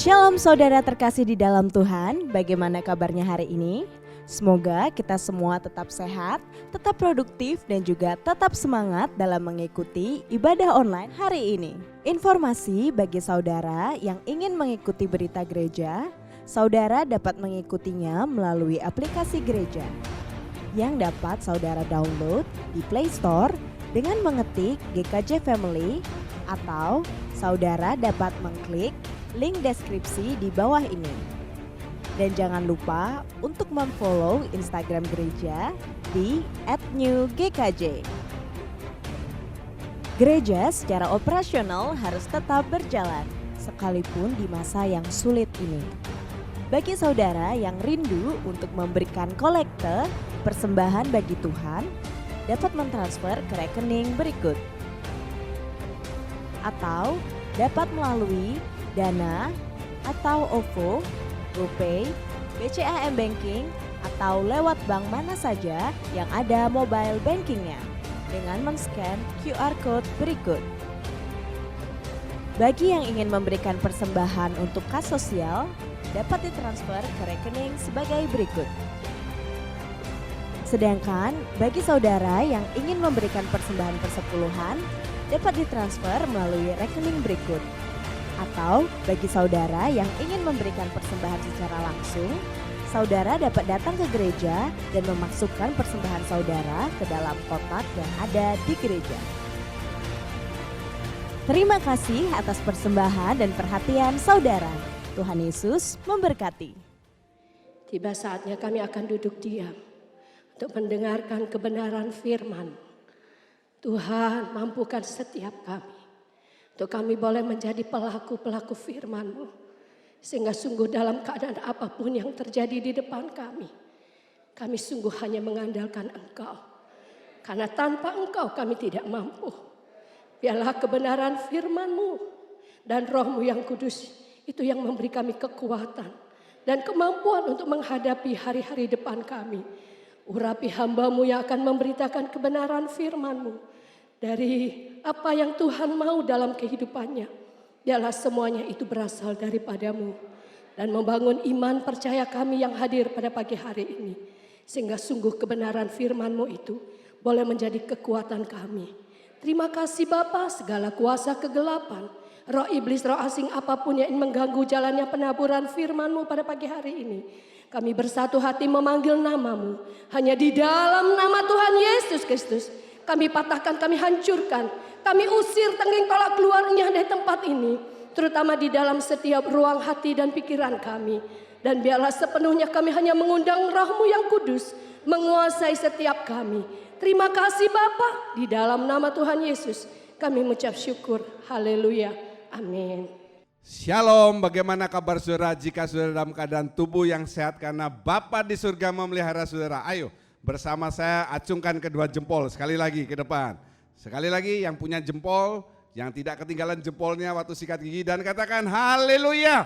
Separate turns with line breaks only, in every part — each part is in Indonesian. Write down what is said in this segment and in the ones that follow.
Shalom saudara terkasih di dalam Tuhan, bagaimana kabarnya hari ini? Semoga kita semua tetap sehat, tetap produktif dan juga tetap semangat dalam mengikuti ibadah online hari ini. Informasi bagi saudara yang ingin mengikuti berita gereja, saudara dapat mengikutinya melalui aplikasi gereja yang dapat saudara download di Play Store dengan mengetik GKJ Family atau saudara dapat mengklik link deskripsi di bawah ini. Dan jangan lupa untuk memfollow Instagram gereja di @newgkj. Gereja secara operasional harus tetap berjalan sekalipun di masa yang sulit ini. Bagi saudara yang rindu untuk memberikan kolekte persembahan bagi Tuhan, dapat mentransfer ke rekening berikut. Atau dapat melalui Dana atau OVO, GoPay, BCA M-Banking atau lewat bank mana saja yang ada mobile bankingnya dengan men-scan QR Code berikut. Bagi yang ingin memberikan persembahan untuk kas sosial, dapat ditransfer ke rekening sebagai berikut. Sedangkan bagi saudara yang ingin memberikan persembahan persepuluhan, dapat ditransfer melalui rekening berikut. Atau bagi saudara yang ingin memberikan persembahan secara langsung, saudara dapat datang ke gereja dan memasukkan persembahan saudara ke dalam kotak yang ada di gereja. Terima kasih atas persembahan dan perhatian saudara. Tuhan Yesus memberkati.
Tiba saatnya kami akan duduk diam untuk mendengarkan kebenaran firman. Tuhan, mampukan setiap kami untuk kami boleh menjadi pelaku-pelaku firman-Mu. Sehingga sungguh dalam keadaan apapun yang terjadi di depan kami sungguh hanya mengandalkan Engkau. Karena tanpa Engkau kami tidak mampu. Biarlah kebenaran firman-Mu dan Roh-Mu yang kudus itu yang memberi kami kekuatan dan kemampuan untuk menghadapi hari-hari depan kami. Urapi hamba-Mu yang akan memberitakan kebenaran firman-Mu. Dari apa yang Tuhan mau dalam kehidupannya. Biarlah semuanya itu berasal daripada-Mu. Dan membangun iman percaya kami yang hadir pada pagi hari ini. Sehingga sungguh kebenaran firman-Mu itu boleh menjadi kekuatan kami. Terima kasih Bapa, segala kuasa kegelapan, roh iblis, roh asing apapun yang ingin mengganggu jalannya penaburan firman-Mu pada pagi hari ini. Kami bersatu hati memanggil nama-Mu. Hanya di dalam nama Tuhan Yesus Kristus. Kami patahkan, kami hancurkan, kami usir tengking tolak keluarnya dari tempat ini. Terutama di dalam setiap ruang hati dan pikiran kami. Dan biarlah sepenuhnya kami hanya mengundang Roh-Mu yang kudus menguasai setiap kami. Terima kasih Bapa, di dalam nama Tuhan Yesus kami mengucap syukur. Haleluya. Amin.
Shalom, bagaimana kabar saudara jika saudara dalam keadaan tubuh yang sehat karena Bapa di surga memelihara saudara. Ayo bersama saya acungkan kedua jempol sekali lagi ke depan. Sekali lagi yang punya jempol, yang tidak ketinggalan jempolnya waktu sikat gigi dan katakan haleluya.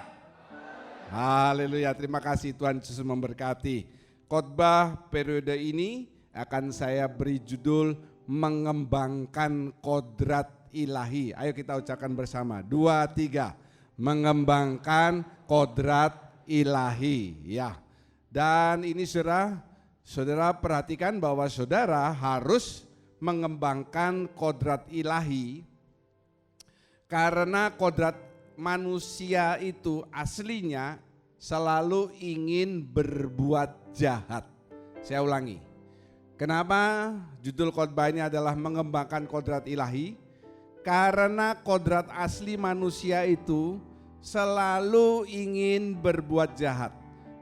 Haleluya, terima kasih Tuhan Yesus memberkati. Khotbah periode ini akan saya beri judul mengembangkan kodrat ilahi. Ayo kita ucapkan bersama, 2, 3. Mengembangkan kodrat ilahi. Ya. Dan ini saudara perhatikan bahwa saudara harus mengembangkan kodrat ilahi karena kodrat manusia itu aslinya selalu ingin berbuat jahat. Saya ulangi. Kenapa judul khotbah ini adalah mengembangkan kodrat ilahi? Karena kodrat asli manusia itu selalu ingin berbuat jahat.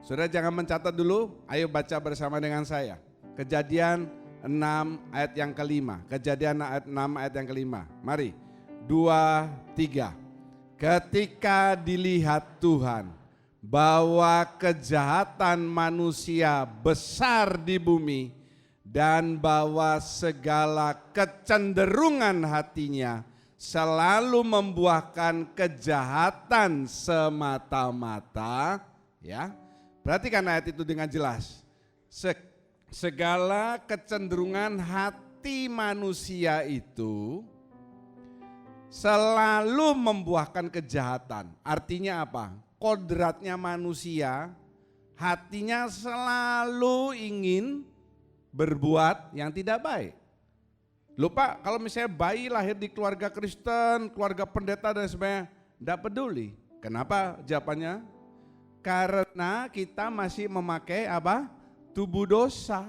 Saudara jangan mencatat dulu, ayo baca bersama dengan saya. Kejadian 6 ayat yang kelima. Kejadian 6 ayat yang kelima. Mari, 2, 3. Ketika dilihat Tuhan bahwa kejahatan manusia besar di bumi dan bahwa segala kecenderungan hatinya selalu membuahkan kejahatan semata-mata, ya. Perhatikan ayat itu dengan jelas. Segala kecenderungan hati manusia itu selalu membuahkan kejahatan. Artinya apa? kodratnya manusia, hatinya selalu ingin berbuat yang tidak baik. Lupa kalau misalnya bayi lahir di keluarga Kristen, keluarga pendeta dan sebagainya, tidak peduli. Kenapa jawabannya? Karena kita masih memakai apa? Tubuh dosa.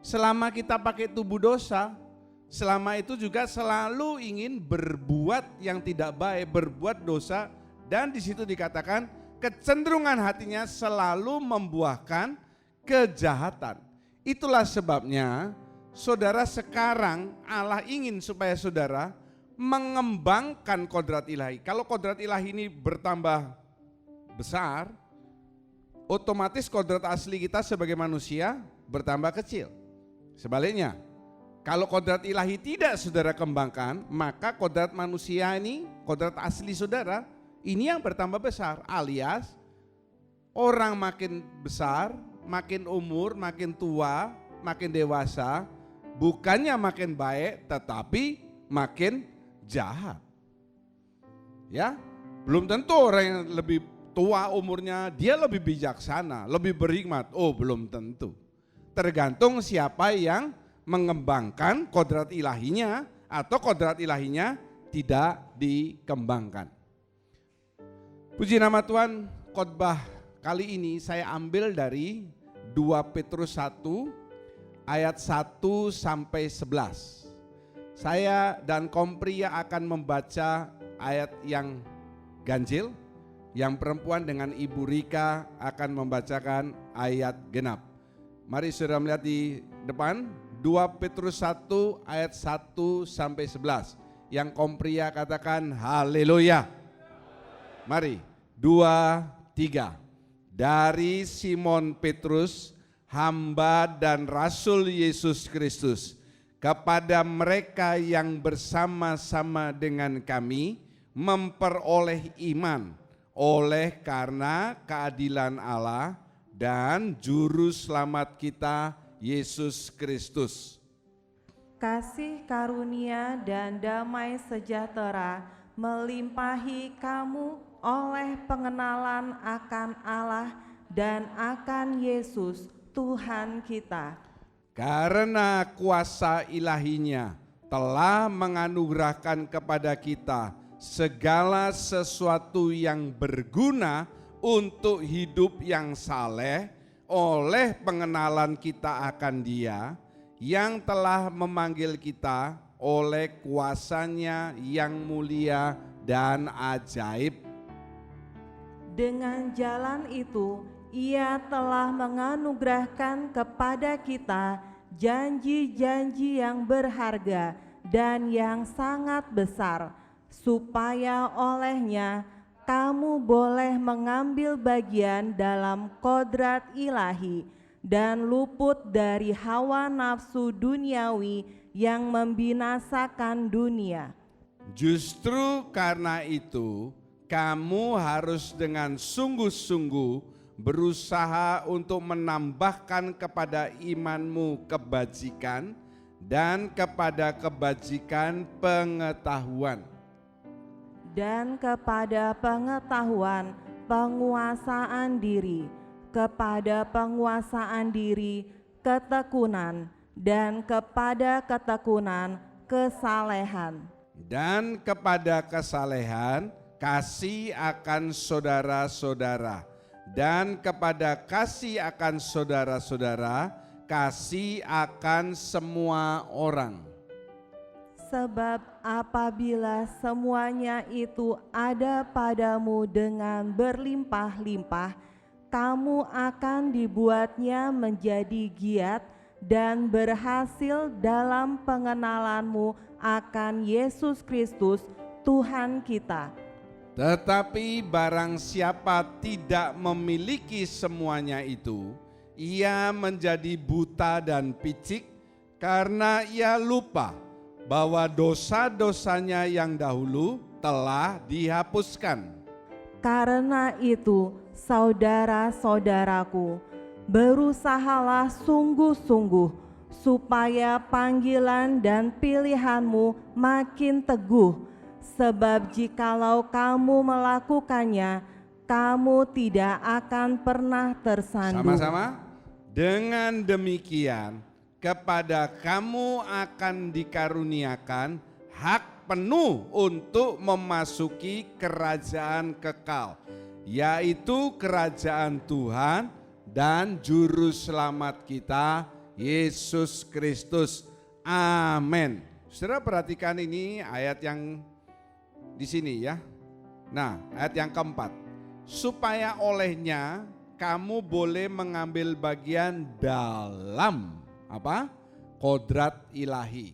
Selama kita pakai tubuh dosa, selama itu juga selalu ingin berbuat yang tidak baik, berbuat dosa, dan di situ dikatakan kecenderungan hatinya selalu membuahkan kejahatan. Itulah sebabnya saudara sekarang Allah ingin supaya saudara mengembangkan kodrat ilahi. Kalau kodrat ilahi ini bertambah besar, otomatis kodrat asli kita sebagai manusia bertambah kecil. Sebaliknya, kalau kodrat ilahi tidak saudara kembangkan, maka kodrat manusia ini, kodrat asli saudara, ini yang bertambah besar. Alias orang makin besar, makin umur, makin tua, makin dewasa, bukannya makin baik tetapi makin jahat. Ya, belum tentu orang yang lebih tua umurnya dia lebih bijaksana, lebih berhikmat. Oh, belum tentu. Tergantung siapa yang mengembangkan kodrat ilahinya atau kodrat ilahinya tidak dikembangkan. Puji nama Tuhan, khotbah kali ini saya ambil dari 2 Petrus 1 ayat 1 sampai 11. Saya dan Kompria akan membaca ayat yang ganjil, yang perempuan dengan Ibu Rika akan membacakan ayat genap. Mari saudara melihat di depan 2 Petrus 1 ayat 1 sampai 11. Yang Kompria katakan haleluya. Mari 2, 3. Dari Simon Petrus, hamba dan Rasul Yesus Kristus, kepada mereka yang bersama-sama dengan kami memperoleh iman oleh karena keadilan Allah dan juru selamat kita Yesus Kristus.
Kasih karunia dan damai sejahtera melimpahi kamu oleh pengenalan akan Allah dan akan Yesus Tuhan kita.
Karena kuasa ilahinya telah menganugerahkan kepada kita segala sesuatu yang berguna untuk hidup yang saleh oleh pengenalan kita akan Dia yang telah memanggil kita oleh kuasanya yang mulia dan ajaib.
Dengan jalan itu Ia telah menganugerahkan kepada kita janji-janji yang berharga dan yang sangat besar, supaya olehnya kamu boleh mengambil bagian dalam kodrat ilahi dan luput dari hawa nafsu duniawi yang membinasakan dunia.
Justru karena itu kamu harus dengan sungguh-sungguh berusaha untuk menambahkan kepada imanmu kebajikan dan kepada kebajikan pengetahuan.
Dan kepada pengetahuan penguasaan diri, kepada penguasaan diri ketekunan, dan kepada ketekunan kesalehan.
Dan kepada kesalehan kasih akan saudara-saudara, dan kepada kasih akan saudara-saudara kasih akan semua orang.
Sebab apabila semuanya itu ada padamu dengan berlimpah-limpah, kamu akan dibuatnya menjadi giat dan berhasil dalam pengenalanmu akan Yesus Kristus Tuhan kita.
Tetapi barang siapa tidak memiliki semuanya itu, ia menjadi buta dan picik karena ia lupa bahwa dosa-dosanya yang dahulu telah dihapuskan.
Karena itu, saudara-saudaraku, berusahalah sungguh-sungguh supaya panggilan dan pilihanmu makin teguh, sebab jikalau kamu melakukannya, kamu tidak akan pernah tersandung.
Sama-sama. Dengan demikian, kepada kamu akan dikaruniakan hak penuh untuk memasuki kerajaan kekal, yaitu kerajaan Tuhan dan Juru Selamat kita, Yesus Kristus. Amin. Saudara perhatikan ini ayat yang di sini ya. Nah, ayat yang keempat. Supaya olehnya kamu boleh mengambil bagian dalam apa? Kodrat ilahi.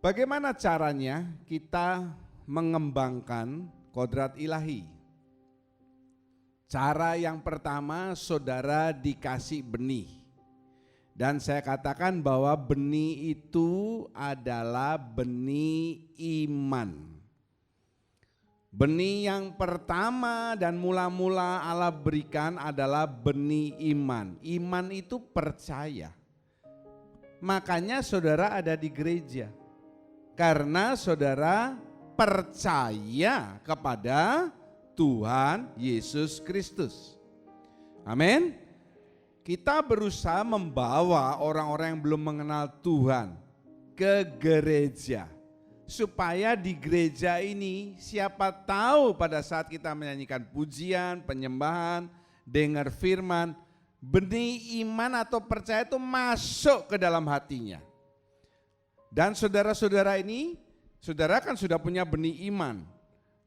Bagaimana caranya kita mengembangkan kodrat ilahi? Cara yang pertama, saudara dikasih benih. Dan saya katakan bahwa benih itu adalah benih iman. Benih yang pertama dan mula-mula Allah berikan adalah benih iman. Iman itu percaya. Makanya saudara ada di gereja. Karena saudara percaya kepada Tuhan Yesus Kristus. Amin. Kita berusaha membawa orang-orang yang belum mengenal Tuhan ke gereja. Supaya di gereja ini siapa tahu pada saat kita menyanyikan pujian, penyembahan, dengar firman, benih iman atau percaya itu masuk ke dalam hatinya. Dan saudara-saudara ini, saudara kan sudah punya benih iman.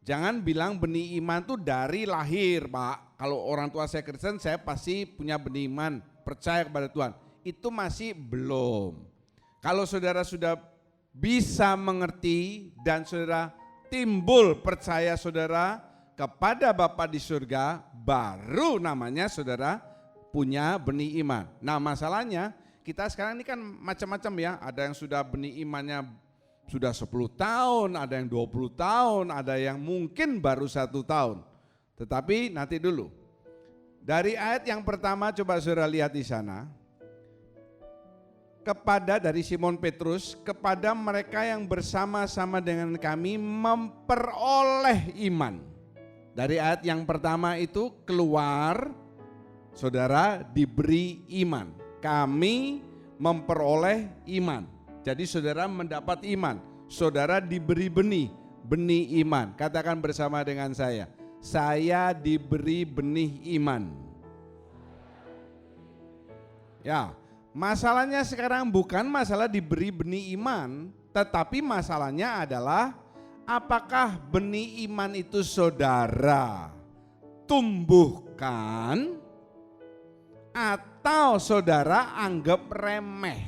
Jangan bilang benih iman itu dari lahir, Pak. Kalau orang tua saya Kristen, saya pasti punya benih iman, percaya kepada Tuhan. Itu masih belum. Kalau saudara sudah bisa mengerti dan saudara timbul percaya saudara kepada Bapa di surga, baru namanya saudara punya benih iman. Nah masalahnya kita sekarang ini kan macam-macam ya, ada yang sudah benih imannya sudah 10 tahun, ada yang 20 tahun, ada yang mungkin baru 1 tahun. Tetapi nanti dulu, dari ayat yang pertama coba saudara lihat di sana. Kepada dari Simon Petrus, kepada mereka yang bersama-sama dengan kami memperoleh iman. Dari ayat yang pertama itu keluar, saudara diberi iman. Kami memperoleh iman. Jadi saudara mendapat iman, saudara diberi benih iman. Katakan bersama dengan saya diberi benih iman. Ya. Masalahnya sekarang bukan masalah diberi benih iman, tetapi masalahnya adalah apakah benih iman itu saudara tumbuhkan atau saudara anggap remeh.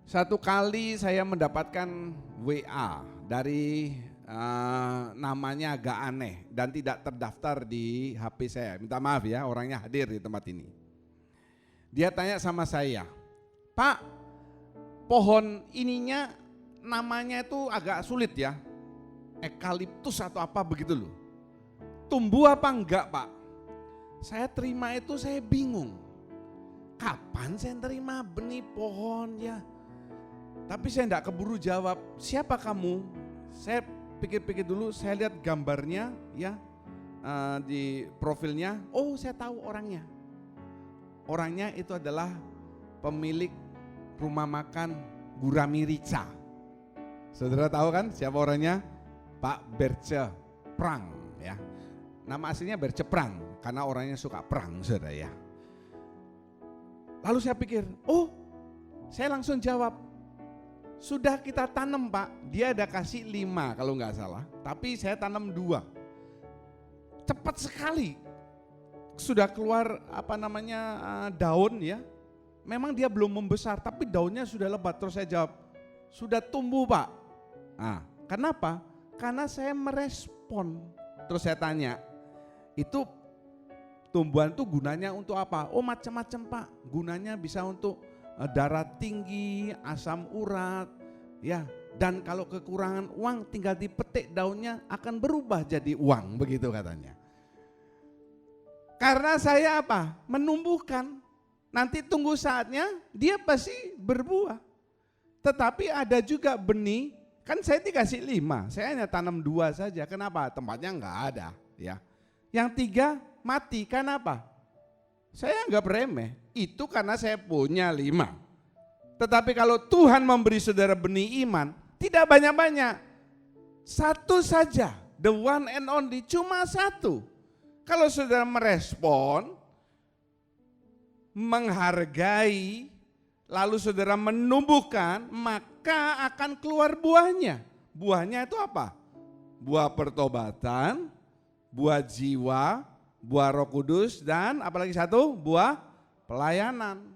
Satu kali saya mendapatkan WA dari namanya agak aneh dan tidak terdaftar di HP saya. Minta maaf ya, orangnya hadir di tempat ini. Dia tanya sama saya, Pak, pohon ininya namanya itu agak sulit ya, ekaliptus atau apa begitu loh. Tumbuh apa enggak Pak? Saya terima itu saya bingung. Kapan saya terima benih pohon ya? Tapi saya enggak keburu jawab, siapa kamu? Saya pikir-pikir dulu, saya lihat gambarnya ya di profilnya, oh saya tahu orangnya. Orangnya itu adalah pemilik rumah makan Gurami Rica. Saudara tahu kan siapa orangnya? Pak Berce Prang ya. Nama aslinya Berce Prang karena orangnya suka perang saudara ya. Lalu saya pikir, oh saya langsung jawab, sudah kita tanam Pak, dia ada kasih 5 kalau nggak salah, tapi saya tanam 2. Cepat sekali. Sudah keluar daun ya, memang dia belum membesar tapi daunnya sudah lebat. Terus saya jawab, sudah tumbuh Pak. Nah, kenapa? Karena saya merespon. Terus saya tanya, itu tumbuhan itu gunanya untuk apa? Oh macam-macam Pak, gunanya bisa untuk darah tinggi, asam urat ya, dan kalau kekurangan uang tinggal dipetik daunnya akan berubah jadi uang, begitu katanya. Karena saya apa? Menumbuhkan. Nanti tunggu saatnya dia pasti berbuah. Tetapi ada juga benih Kan saya dikasih 5, saya hanya tanam 2 saja. Kenapa? Tempatnya enggak ada. Ya. Yang 3 mati, kenapa? Saya anggap remeh, itu karena saya punya 5. Tetapi kalau Tuhan memberi saudara benih iman, tidak banyak-banyak. 1 saja, the one and only, cuma 1. Kalau saudara merespon, menghargai, lalu saudara menumbuhkan, maka akan keluar buahnya. Buahnya itu apa? Buah pertobatan, buah jiwa, buah Roh Kudus, dan apalagi 1, buah pelayanan.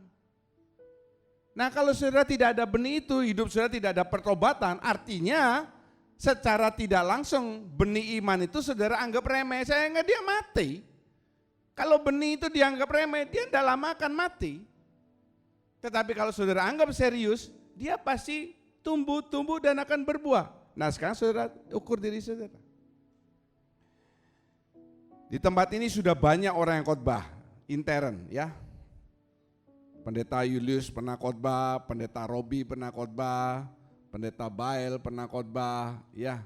Nah, kalau saudara tidak ada benih itu, hidup saudara tidak ada pertobatan, artinya secara tidak langsung benih iman itu saudara anggap remeh, saya enggak, dia mati. Kalau benih itu dianggap remeh, dia tidak lama akan mati. Tetapi kalau saudara anggap serius, dia pasti tumbuh dan akan berbuah. Nah, sekarang saudara ukur diri saudara. Di tempat ini sudah banyak orang yang khotbah, intern ya. Pendeta Julius pernah khotbah, Pendeta Robi pernah khotbah, Pendeta Bael pernah khotbah, ya.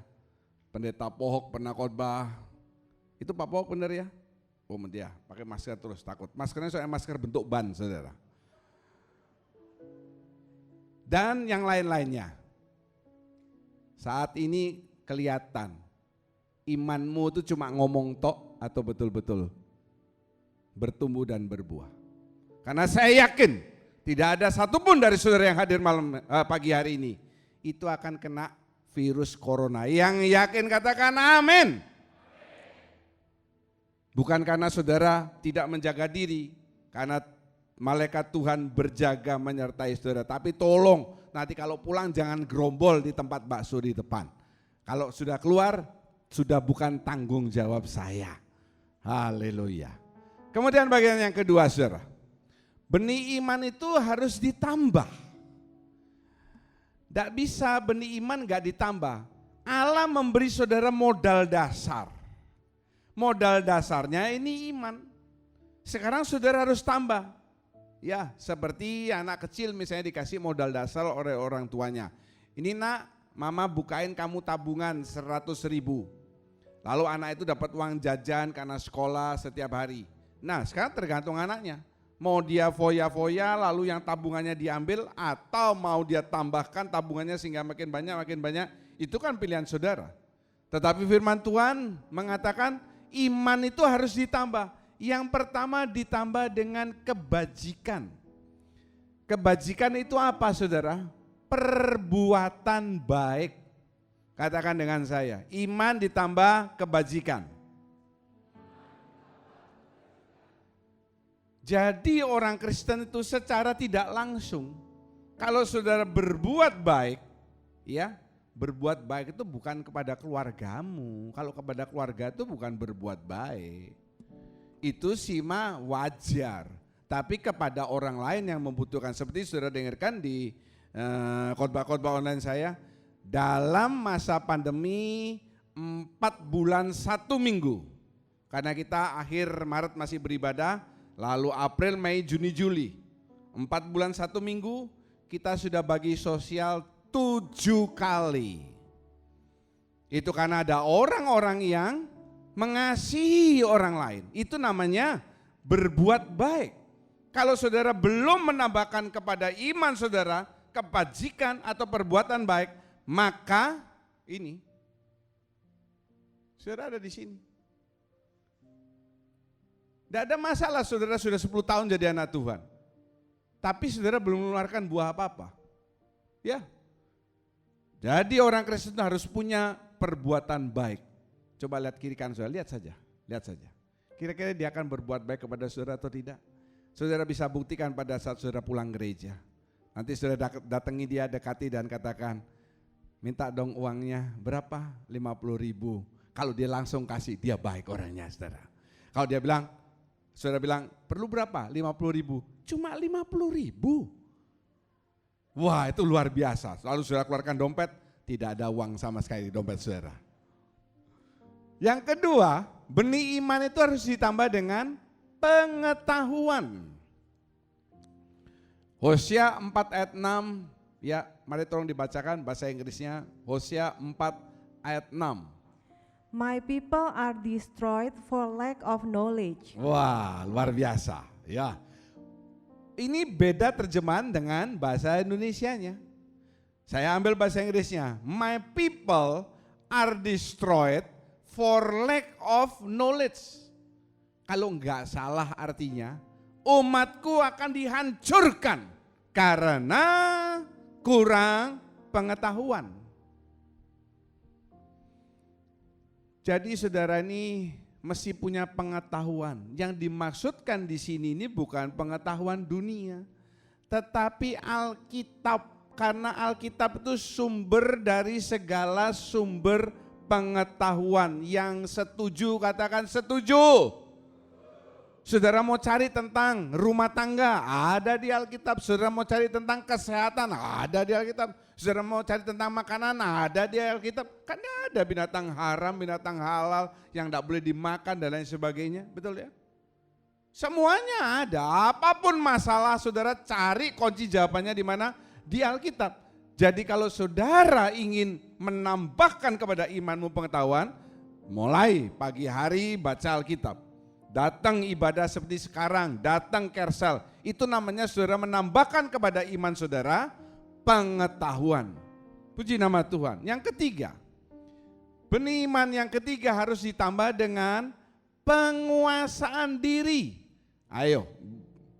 Pendeta Pohok pernah khotbah. Itu Pak Pohok benar ya? Oh dia pakai masker terus, takut. Maskernya soalnya masker bentuk ban, saudara. Dan yang lain-lainnya. Saat ini kelihatan imanmu itu cuma ngomong tok atau betul-betul bertumbuh dan berbuah. Karena saya yakin tidak ada satupun dari saudara yang hadir pagi hari ini itu akan kena virus corona. Yang yakin katakan amin. Bukan karena saudara tidak menjaga diri, karena malaikat Tuhan berjaga menyertai saudara. Tapi tolong nanti kalau pulang jangan gerombol di tempat bakso di depan. Kalau sudah keluar sudah bukan tanggung jawab saya. Haleluya. Kemudian bagian yang kedua saudara. Benih iman itu harus ditambah. Tidak bisa benih iman gak ditambah. Allah memberi saudara modal dasar. Modal dasarnya ini iman. Sekarang saudara harus tambah. Ya, seperti anak kecil misalnya dikasih modal dasar oleh orang tuanya. Ini nak, mama bukain kamu tabungan 100.000. Lalu anak itu dapat uang jajan karena sekolah setiap hari. Nah, sekarang tergantung anaknya. Mau dia foya-foya lalu yang tabungannya diambil atau mau dia tambahkan tabungannya sehingga makin banyak, itu kan pilihan saudara. Tetapi firman Tuhan mengatakan iman itu harus ditambah. Yang pertama ditambah dengan kebajikan. Kebajikan itu apa saudara? Perbuatan baik. Katakan dengan saya, iman ditambah kebajikan. Jadi orang Kristen itu secara tidak langsung, kalau saudara berbuat baik, ya berbuat baik itu bukan kepada keluargamu. Kalau kepada keluarga itu bukan berbuat baik. Itu sih mah wajar. Tapi kepada orang lain yang membutuhkan, seperti saudara dengarkan di khotbah-khotbah online saya, dalam masa pandemi 4 bulan 1 minggu. Karena kita akhir Maret masih beribadah, lalu April, Mei, Juni, Juli. 4 bulan 1 minggu kita sudah bagi sosial 7 kali. Itu karena ada orang-orang yang mengasihi orang lain. Itu namanya berbuat baik. Kalau saudara belum menambahkan kepada iman saudara, kebajikan atau perbuatan baik, maka ini saudara ada di sini. Tidak ada masalah saudara sudah 10 tahun jadi anak Tuhan. Tapi saudara belum mengeluarkan buah apa-apa. Ya. Jadi orang Kristen harus punya perbuatan baik. Coba lihat kiri kanan saudara, lihat saja. Kira-kira dia akan berbuat baik kepada saudara atau tidak? Saudara bisa buktikan pada saat saudara pulang gereja. Nanti saudara datangi dia, dekati dan katakan, minta dong uangnya berapa? 50.000. Kalau dia langsung kasih, dia baik orangnya saudara. Kalau dia bilang, saudara bilang, perlu berapa? 50.000. Cuma 50.000. Wah itu luar biasa. Lalu saudara keluarkan dompet, tidak ada uang sama sekali di dompet saudara. Yang kedua, benih iman itu harus ditambah dengan pengetahuan. Hosea 4 ayat 6, ya Mari tolong dibacakan bahasa Inggrisnya, Hosea 4 ayat 6.
My people are destroyed for lack of knowledge.
Wah, luar biasa. Ya. Ini beda terjemahan dengan bahasa Indonesianya. Saya ambil bahasa Inggrisnya. My people are destroyed for lack of knowledge. Kalau enggak salah artinya, umatku akan dihancurkan karena kurang pengetahuan. Jadi saudara ini mesti punya pengetahuan. Yang dimaksudkan di sini ini bukan pengetahuan dunia, tetapi Alkitab. Karena Alkitab itu sumber dari segala sumber pengetahuan. Yang setuju katakan setuju. Saudara mau cari tentang rumah tangga, ada di Alkitab. Saudara mau cari tentang kesehatan, ada di Alkitab. Saudara mau cari tentang makanan, ada di Alkitab. Kan ada binatang haram, binatang halal yang tidak boleh dimakan dan lain sebagainya, betul ya? Semuanya ada, apapun masalah saudara cari kunci jawabannya di mana? Di Alkitab. Jadi kalau saudara ingin menambahkan kepada imanmu pengetahuan, mulai pagi hari baca Alkitab. Datang ibadah seperti sekarang, datang kersel. Itu namanya saudara menambahkan kepada iman saudara pengetahuan. Puji nama Tuhan. Yang ketiga, benih iman yang ketiga harus ditambah dengan penguasaan diri. Ayo,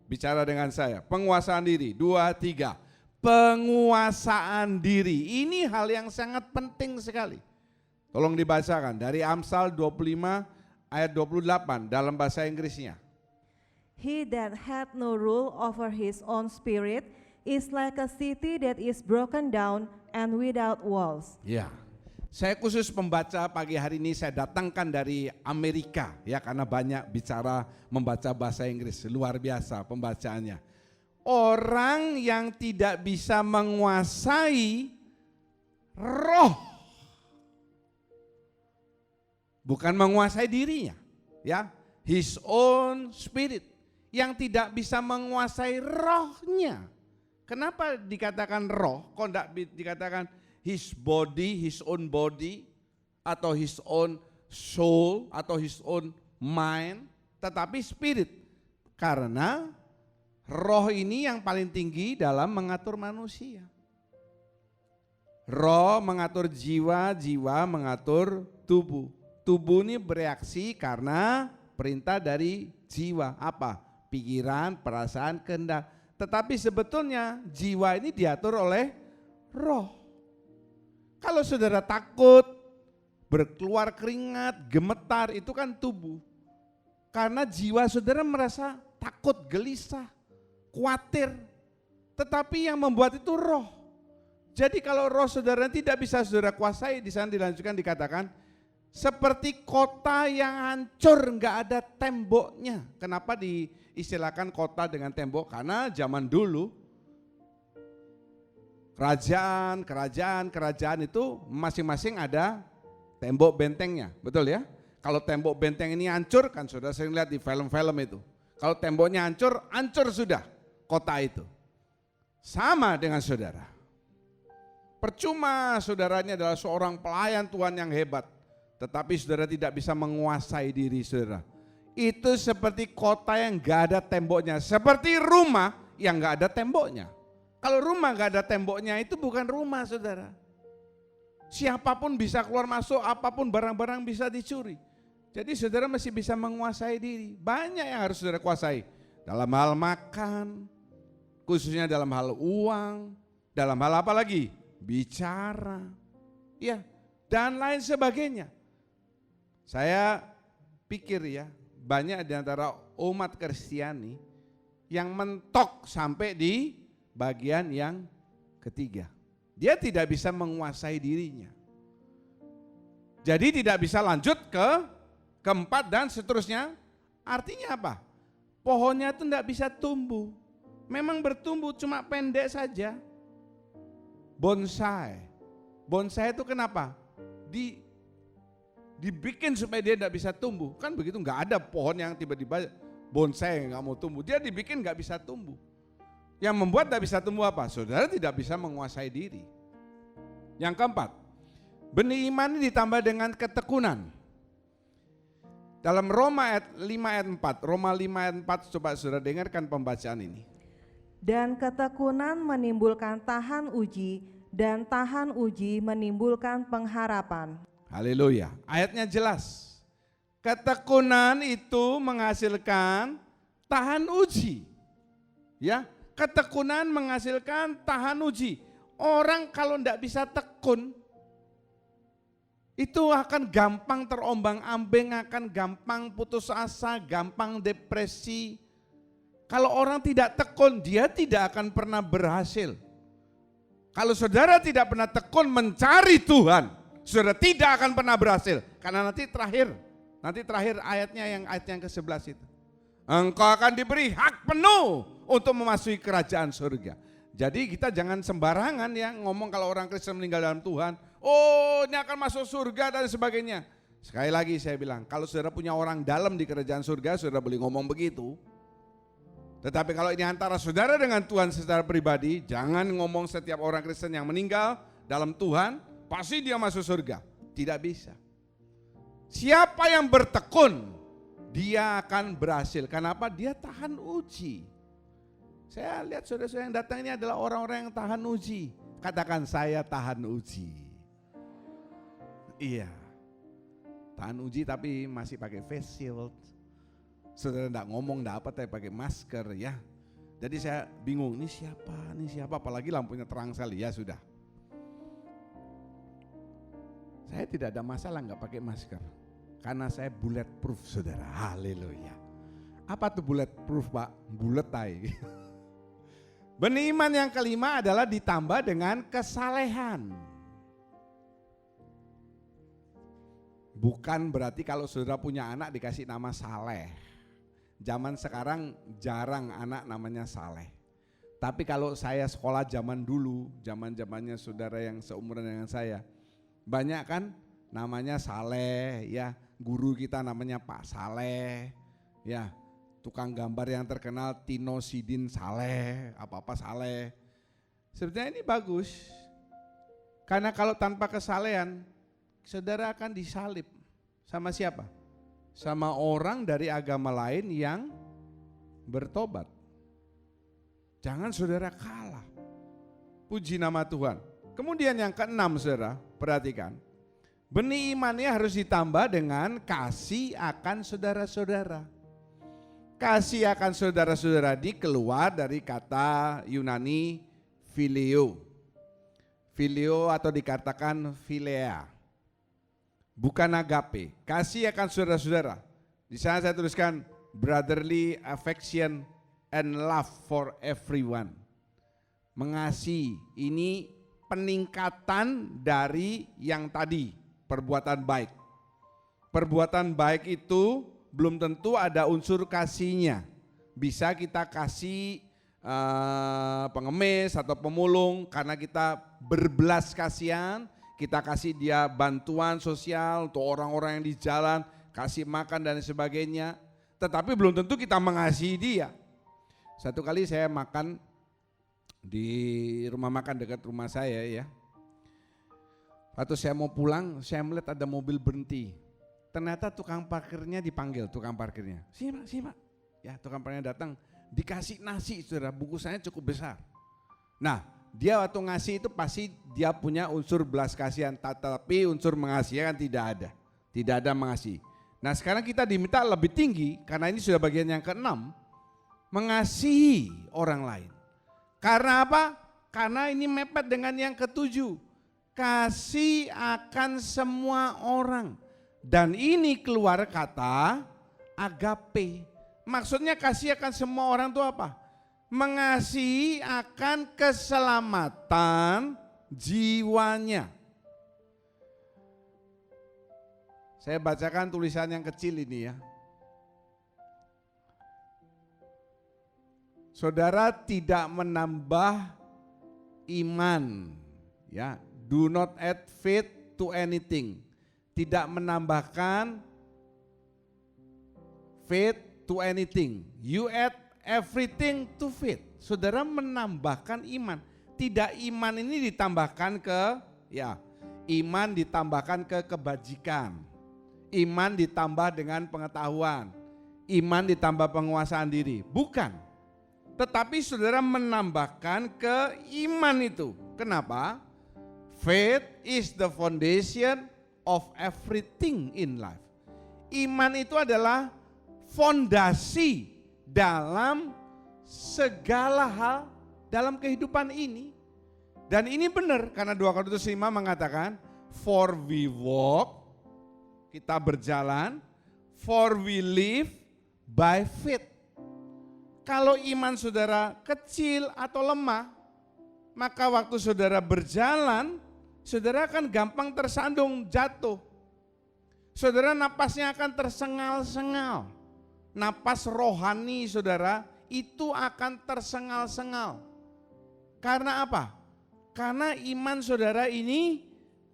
bicara dengan saya. Penguasaan diri, 2, 3. Penguasaan diri. Ini hal yang sangat penting sekali. Tolong dibacakan dari Amsal 25 ayat 28 dalam bahasa Inggrisnya.
He that hath no rule over his own spirit is like a city that is broken down and without walls.
Ya, saya khusus pembaca pagi hari ini saya datangkan dari Amerika ya, karena banyak bicara membaca bahasa Inggris, luar biasa pembacaannya. Orang yang tidak bisa menguasai roh, bukan menguasai dirinya, ya, his own spirit, yang tidak bisa menguasai rohnya. Kenapa dikatakan roh? Kok tidak dikatakan his body, his own body, atau his own soul, atau his own mind, tetapi spirit? Karena roh ini yang paling tinggi dalam mengatur manusia. Roh mengatur jiwa, jiwa mengatur tubuh. Tubuh ini bereaksi karena perintah dari jiwa. Apa? Pikiran, perasaan, kehendak. Tetapi sebetulnya jiwa ini diatur oleh roh. Kalau saudara takut, berkeluar keringat, gemetar, itu kan tubuh. Karena jiwa saudara merasa takut, gelisah, khawatir. Tetapi yang membuat itu roh. Jadi kalau roh saudara tidak bisa saudara kuasai, di sana dilanjutkan dikatakan, seperti kota yang hancur, enggak ada temboknya. Kenapa diistilahkan kota dengan tembok? Karena zaman dulu kerajaan itu masing-masing ada tembok bentengnya, betul ya? Kalau tembok benteng ini hancur, kan sudah sering lihat di film-film itu. Kalau temboknya hancur, hancur sudah kota itu. Sama dengan saudara. Percuma saudaranya adalah seorang pelayan Tuhan yang hebat, tetapi saudara tidak bisa menguasai diri saudara. Itu seperti kota yang gak ada temboknya, seperti rumah yang gak ada temboknya. Kalau rumah gak ada temboknya itu bukan rumah saudara. Siapapun bisa keluar masuk, apapun barang-barang bisa dicuri. Jadi saudara masih bisa menguasai diri. Banyak yang harus saudara kuasai. Dalam hal makan, khususnya dalam hal uang, dalam hal apa lagi? Bicara, ya, dan lain sebagainya. Saya pikir ya, banyak di antara umat Kristiani yang mentok sampai di bagian yang ketiga. Dia tidak bisa menguasai dirinya. Jadi tidak bisa lanjut ke keempat dan seterusnya. Artinya apa? Pohonnya itu tidak bisa tumbuh. Memang bertumbuh cuma pendek saja. Bonsai. Bonsai itu kenapa? Dibikin supaya dia tidak bisa tumbuh. Kan begitu, nggak ada pohon yang tiba-tiba bonsai nggak mau tumbuh. Dia dibikin nggak bisa tumbuh. Yang membuat tidak bisa tumbuh apa? Saudara tidak bisa menguasai diri. Yang keempat, benih iman ini ditambah dengan ketekunan. Dalam Roma 5 ayat 4, Roma 5 ayat 4, coba saudara dengarkan pembacaan ini.
Dan ketekunan menimbulkan tahan uji, dan tahan uji menimbulkan pengharapan.
Haleluya, ayatnya jelas. Ketekunan itu menghasilkan tahan uji. Ya, ketekunan menghasilkan tahan uji. Orang kalau tidak bisa tekun, itu akan gampang terombang-ambing, akan gampang putus asa, gampang depresi. Kalau orang tidak tekun, dia tidak akan pernah berhasil. Kalau saudara tidak pernah tekun mencari Tuhan, saudara tidak akan pernah berhasil. Karena nanti terakhir ayat yang ke-11 itu. Engkau akan diberi hak penuh untuk memasuki kerajaan surga. Jadi kita jangan sembarangan ya ngomong kalau orang Kristen meninggal dalam Tuhan, oh ini akan masuk surga dan sebagainya. Sekali lagi saya bilang, kalau saudara punya orang dalam di kerajaan surga, saudara boleh ngomong begitu. Tetapi kalau ini antara saudara dengan Tuhan secara pribadi, jangan ngomong setiap orang Kristen yang meninggal dalam Tuhan, pasti dia masuk surga. Tidak bisa. Siapa yang bertekun, dia akan berhasil. Kenapa? Dia tahan uji. Saya lihat saudara-saudara yang datang ini adalah orang-orang yang tahan uji. Katakan saya tahan uji. Iya. Tahan uji tapi masih pakai face shield. Saudara enggak ngomong, enggak apa, tapi pakai masker ya. Jadi saya bingung, ini siapa, apalagi lampunya terang sekali, ya sudah. Saya tidak ada masalah enggak pakai masker. Karena saya bulletproof saudara, haleluya. Apa tuh bulletproof Pak? Buletai. Benih iman yang kelima adalah ditambah dengan kesalehan. Bukan berarti kalau saudara punya anak dikasih nama Saleh. Zaman sekarang jarang anak namanya Saleh. Tapi kalau saya sekolah zaman dulu, zamannya saudara yang seumuran dengan saya, banyak kan namanya Saleh ya, guru kita namanya Pak Saleh ya, tukang gambar yang terkenal Tino Sidin Saleh, apa-apa Saleh. Sebenarnya ini bagus, karena kalau tanpa kesalehan, saudara akan disalib sama siapa? Sama orang dari agama lain yang bertobat. Jangan saudara kalah. Puji nama Tuhan. Kemudian yang keenam saudara, perhatikan. Benih imannya harus ditambah dengan kasih akan saudara-saudara. Kasih akan saudara-saudara dikeluar dari kata Yunani phileo. Phileo atau dikatakan philea. Bukan agape, kasih akan saudara-saudara. Di sana saya tuliskan brotherly affection and love for everyone. Mengasihi, ini peningkatan dari yang tadi, perbuatan baik. Perbuatan baik itu belum tentu ada unsur kasihnya. Bisa kita kasih pengemis atau pemulung karena kita berbelas kasihan. Kita kasih dia bantuan sosial untuk orang-orang yang di jalan, kasih makan dan sebagainya. Tetapi belum tentu kita mengasihi dia. Satu kali saya makan di rumah makan dekat rumah saya ya. Waktu saya mau pulang, saya melihat ada mobil berhenti. Ternyata tukang parkirnya dipanggil, tukang parkirnya. Sini pak. Ya tukang parkirnya datang, dikasih nasi saudara, bungkusannya cukup besar. Nah, dia waktu ngasih itu pasti dia punya unsur belas kasihan, tetapi unsur mengasihi kan tidak ada mengasihi. Nah sekarang kita diminta lebih tinggi, karena ini sudah bagian yang keenam, mengasihi orang lain. Karena apa? Karena ini mepet dengan yang ketujuh, kasih akan semua orang. Dan ini keluar kata agape, maksudnya kasih akan semua orang itu apa? Mengasihi akan keselamatan jiwanya. Saya bacakan tulisan yang kecil ini ya. Saudara tidak menambah iman ya, do not add faith to anything. Tidak menambahkan faith to anything. You add everything to faith. Saudara menambahkan iman. Tidak iman ini ditambahkan ke iman ditambahkan ke kebajikan. Iman ditambah dengan pengetahuan. Iman ditambah penguasaan diri. Bukan. Tetapi saudara menambahkan ke iman itu. Kenapa? Faith is the foundation of everything in life. Iman itu adalah fondasi dalam segala hal dalam kehidupan ini. Dan ini benar karena 2 Korintus 5 mengatakan, for we walk, kita berjalan, for we live by faith. Kalau iman saudara kecil atau lemah, maka waktu saudara berjalan, saudara akan gampang tersandung jatuh. Saudara napasnya akan tersengal-sengal. Napas rohani saudara itu akan tersengal-sengal. Karena apa? Karena iman saudara ini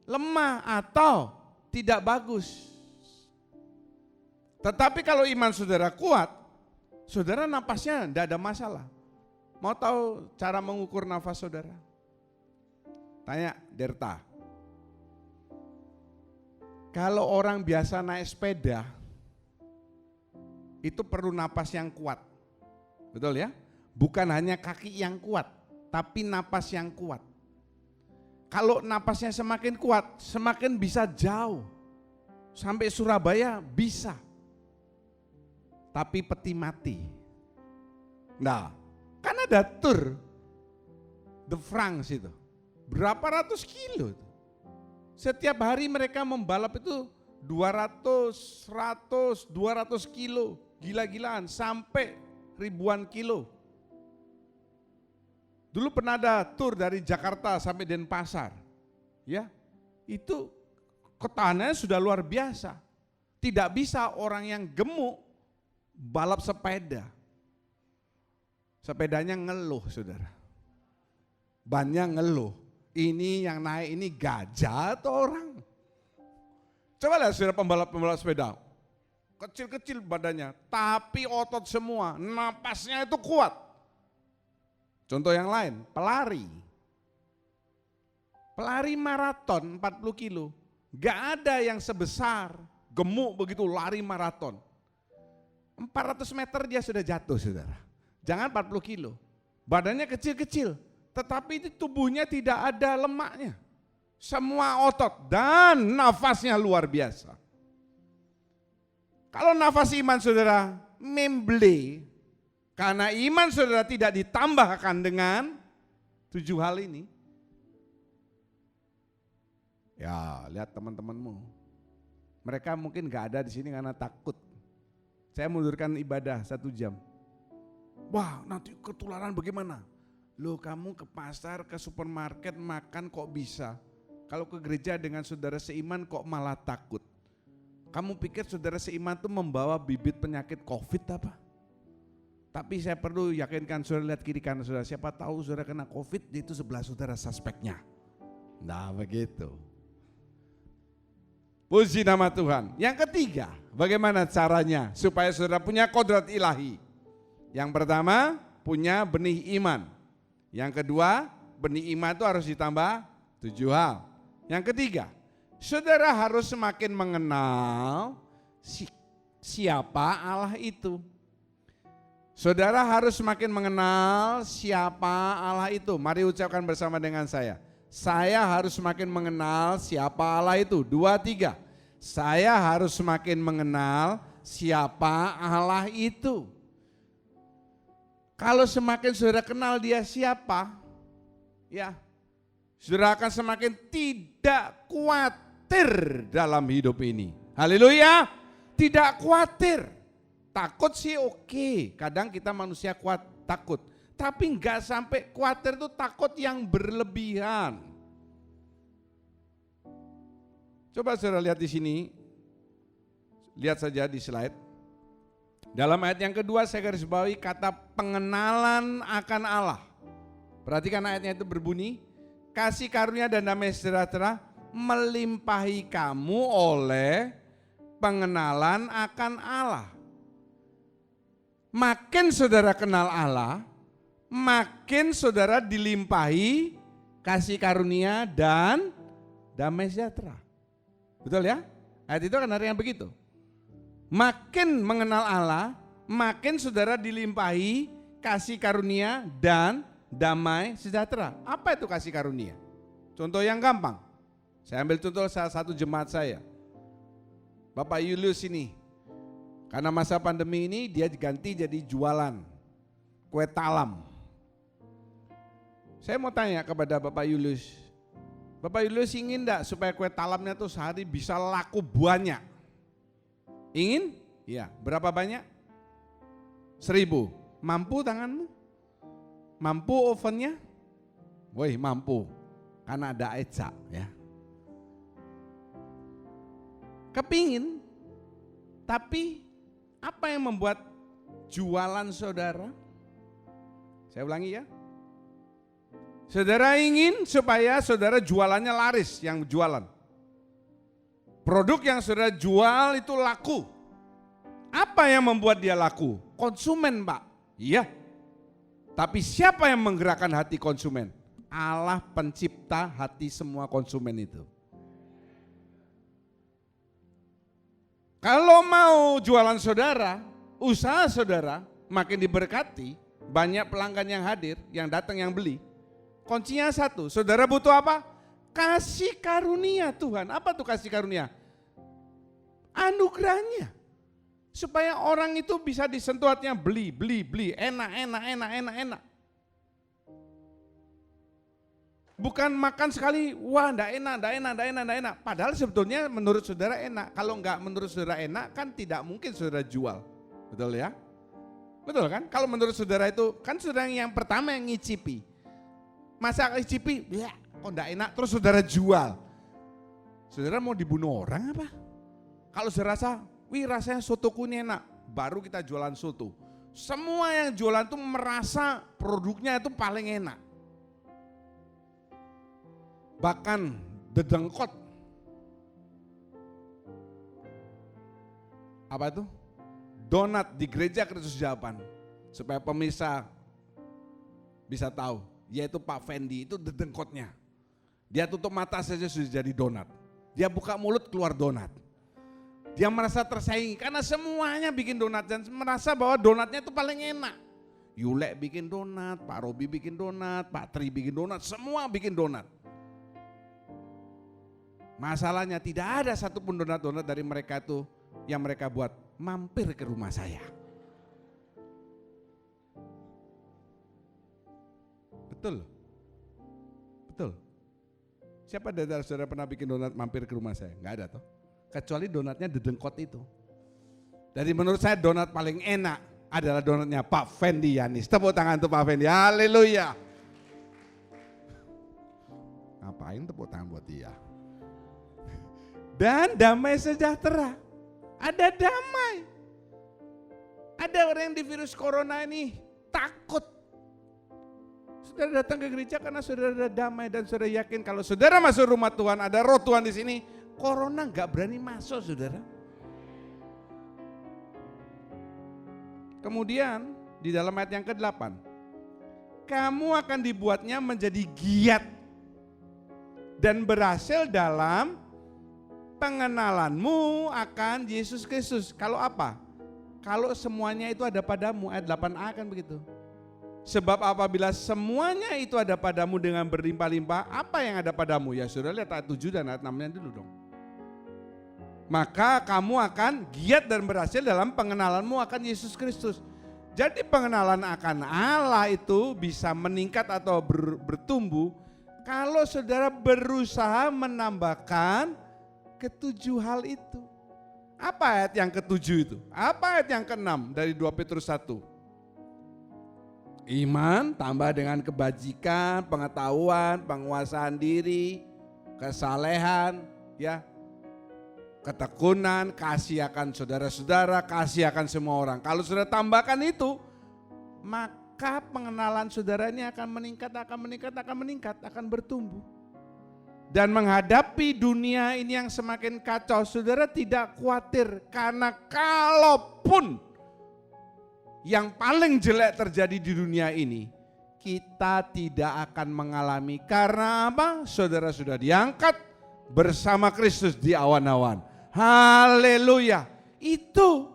lemah atau tidak bagus. Tetapi kalau iman saudara kuat, saudara napasnya tidak ada masalah. Mau tahu cara mengukur nafas saudara? Tanya Derta. Kalau orang biasa naik sepeda, itu perlu napas yang kuat. Betul ya? Bukan hanya kaki yang kuat, tapi napas yang kuat. Kalau napasnya semakin kuat, semakin bisa jauh. Sampai Surabaya bisa. Tapi peti mati. Nah, kan ada tour de France itu. Berapa ratus kilo itu. Setiap hari mereka membalap itu 200, 100, 200 kilo. Gila-gilaan sampai ribuan kilo. Dulu pernah ada tur dari Jakarta sampai Denpasar. Ya, itu ketahanannya sudah luar biasa. Tidak bisa orang yang gemuk balap sepeda. Sepedanya ngeluh saudara. Bannya ngeluh. Ini yang naik ini gajah atau orang? Coba lihat saudara pembalap sepeda. Kecil-kecil badannya, tapi otot semua, napasnya itu kuat. Contoh yang lain, pelari. Pelari maraton 40 kilo. Gak ada yang sebesar gemuk begitu lari maraton. 400 meter dia sudah jatuh saudara. Jangan 40 kilo. Badannya kecil-kecil. Tetapi itu tubuhnya tidak ada lemaknya. Semua otot dan nafasnya luar biasa. Kalau nafas iman saudara memble, karena iman saudara tidak ditambahkan dengan 7 hal ini. Ya, lihat teman-temanmu. Mereka mungkin gak ada di sini karena takut. Saya mundurkan ibadah 1 jam. Wah, nanti ketularan bagaimana? Loh, kamu ke pasar, ke supermarket makan kok bisa? Kalau ke gereja dengan saudara seiman kok malah takut? Kamu pikir saudara seiman itu membawa bibit penyakit COVID apa? Tapi saya perlu yakinkan saudara, lihat kiri kanan saudara, siapa tahu saudara kena COVID, itu sebelah saudara suspeknya. Nah begitu. Puji nama Tuhan. Yang ketiga, bagaimana caranya supaya saudara punya kodrat ilahi? Yang pertama, punya benih iman. Yang kedua, benih iman itu harus ditambah 7 hal. Yang ketiga, saudara harus semakin mengenal siapa Allah itu. Saudara harus semakin mengenal siapa Allah itu. Mari ucapkan bersama dengan saya. Saya harus semakin mengenal siapa Allah itu. 2, 3. Saya harus semakin mengenal siapa Allah itu. Kalau semakin saudara kenal dia siapa, ya, saudara akan semakin tidak khawatir dalam hidup ini. Haleluya, tidak khawatir. Takut sih oke, kadang kita manusia takut. Tapi enggak sampai khawatir itu takut yang berlebihan. Coba saudara lihat di sini, lihat saja di slide. Dalam ayat yang kedua saya garis bawahi kata pengenalan akan Allah. Perhatikan ayatnya itu berbunyi, kasih karunia dan damai sejahtera melimpahi kamu oleh pengenalan akan Allah. makin saudara kenal Allah, makin saudara dilimpahi kasih karunia dan damai sejahtera. Betul ya? Ayat itu kan ada yang begitu. Makin mengenal Allah, makin saudara dilimpahi kasih karunia dan damai sejahtera. Apa itu kasih karunia? Contoh yang gampang. Saya ambil contoh salah satu jemaat saya. Bapak Julius ini, karena masa pandemi ini dia diganti jadi jualan kue talam. Saya mau tanya kepada Bapak Julius, Bapak Julius ingin enggak supaya kue talamnya tuh sehari bisa laku banyak? Ingin? Ya, berapa banyak? 1000. Mampu tanganmu? Mampu ovennya? Woi, mampu. Karena ada Eca ya. Kepingin, tapi apa yang membuat jualan saudara? Saya ulangi ya. Saudara ingin supaya saudara jualannya laris yang jualan. Produk yang saudara jual itu laku. Apa yang membuat dia laku? Konsumen, Pak. Iya. Tapi siapa yang menggerakkan hati konsumen? Allah pencipta hati semua konsumen itu. Kalau mau jualan saudara, usaha saudara makin diberkati, banyak pelanggan yang hadir, yang datang, yang beli. Kuncinya satu, saudara butuh apa? Kasih karunia Tuhan. Apa tuh kasih karunia? Anugerahnya. Supaya orang itu bisa disentuh hatinya, beli, enak. Bukan makan sekali, wah enggak enak. Padahal sebetulnya menurut saudara enak. Kalau enggak menurut saudara enak kan tidak mungkin saudara jual. Betul ya? Betul kan? Kalau menurut saudara itu, kan saudara yang pertama yang ngicipi. Masa ngicipi, ya kok enggak enak terus saudara jual. Saudara mau dibunuh orang apa? Kalau saudara rasa, wih rasanya sotoku ini enak, baru kita jualan soto. Semua yang jualan itu merasa produknya itu paling enak. Bahkan dedengkot. Apa itu? Donat di gereja Kristus Jawaban. Supaya pemirsa bisa tahu, yaitu Pak Fendi itu dedengkotnya. Dia tutup mata saja sudah jadi donat. Dia buka mulut keluar donat. Dia merasa tersaingi karena semuanya bikin donat dan merasa bahwa donatnya itu paling enak. Yulek bikin donat, Pak Robi bikin donat, Pak Tri bikin donat, semua bikin donat. Masalahnya tidak ada satupun donat-donat dari mereka itu yang mereka buat mampir ke rumah saya. Betul. Betul. Siapa dari saudara pernah bikin donat mampir ke rumah saya? Enggak ada toh. Kecuali donatnya dedengkot itu. Jadi menurut saya donat paling enak adalah donatnya Pak Fendi Yanis. Tepuk tangan untuk Pak Fendi. Haleluya. Ngapain tepuk tangan buat dia? Dan damai sejahtera. Ada damai. Ada orang yang di virus corona ini takut. Saudara datang ke gereja karena saudara ada damai dan saudara yakin kalau saudara masuk rumah Tuhan, ada roh Tuhan di sini, corona gak berani masuk saudara. Kemudian di dalam ayat yang ke-8, kamu akan dibuatnya menjadi giat dan berhasil dalam pengenalanmu akan Yesus Kristus. Kalau apa? Kalau semuanya itu ada padamu, ayat 8a kan begitu. Sebab apabila semuanya itu ada padamu dengan berlimpah-limpah, apa yang ada padamu? Ya sudah lihat ayat 7 dan ayat 6-nya dulu dong. Maka kamu akan giat dan berhasil dalam pengenalanmu akan Yesus Kristus. Jadi pengenalan akan Allah itu bisa meningkat atau bertumbuh kalau saudara berusaha menambahkan ketujuh hal itu. Apa ayat yang ketujuh itu? Apa ayat yang keenam dari 2 Petrus 1? Iman tambah dengan kebajikan, pengetahuan, penguasaan diri, kesalehan, ya, ketekunan, kasih akan saudara-saudara, kasih akan semua orang. Kalau saudara tambahkan itu, maka pengenalan saudara ini akan meningkat, akan bertumbuh. Dan menghadapi dunia ini yang semakin kacau, saudara tidak khawatir karena kalaupun yang paling jelek terjadi di dunia ini, kita tidak akan mengalami. Karena apa? Saudara sudah diangkat bersama Kristus di awan-awan. Haleluya. Itu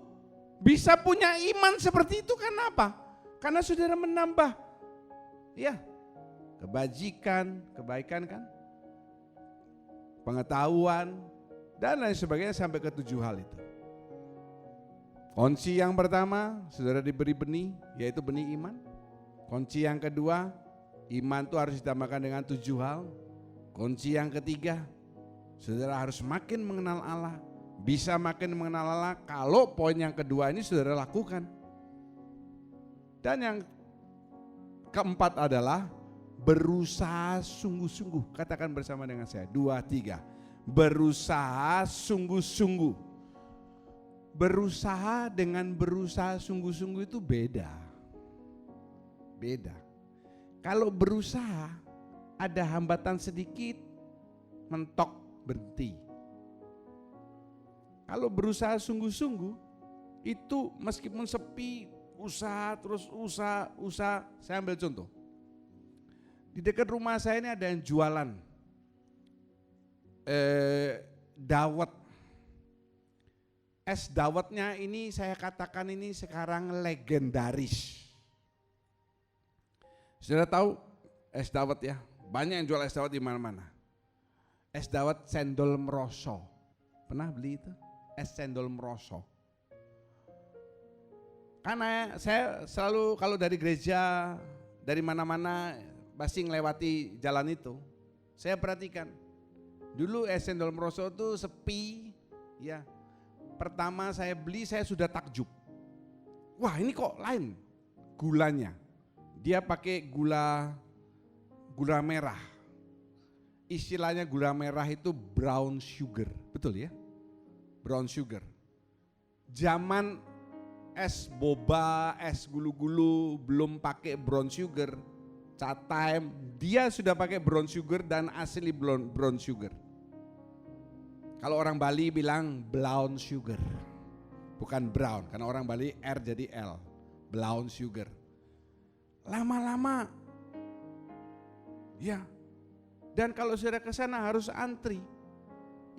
bisa punya iman seperti itu karena apa? Karena saudara menambah ya kebajikan, kebaikan kan, pengetahuan dan lain sebagainya sampai ke 7 hal itu. Kunci yang pertama, saudara diberi benih, yaitu benih iman. Kunci yang kedua, iman itu harus ditambahkan dengan 7 hal. Kunci yang ketiga, saudara harus makin mengenal Allah. Bisa makin mengenal Allah kalau poin yang kedua ini saudara lakukan. Dan yang keempat adalah berusaha sungguh-sungguh. Katakan bersama dengan saya, 2, 3. Berusaha sungguh-sungguh. Berusaha dengan berusaha sungguh-sungguh itu beda. Beda. Kalau berusaha ada hambatan sedikit, mentok, berhenti. Kalau berusaha sungguh-sungguh itu meskipun sepi, usaha terus usaha. Saya ambil contoh. Di dekat rumah saya ini ada yang jualan dawet. Es dawetnya ini saya katakan ini sekarang legendaris. Sudah tahu es dawet ya? Banyak yang jual es dawet di mana-mana. Es dawet cendol meroso. Pernah beli itu? Es cendol meroso. Karena saya selalu kalau dari gereja, dari mana-mana pasti ngelewati jalan itu. Saya perhatikan. Dulu es cendol meroso itu sepi ya. Pertama saya beli saya sudah takjub. Wah ini kok lain gulanya. Dia pakai gula merah. Istilahnya gula merah itu brown sugar. Betul ya? Brown sugar. Zaman es boba, es gulu-gulu belum pakai brown sugar. Cat time dia sudah pakai brown sugar dan asli brown sugar. Kalau orang Bali bilang brown sugar, bukan brown, karena orang Bali R jadi L, brown sugar. Lama-lama, ya. Dan kalau sudah ke sana harus antri.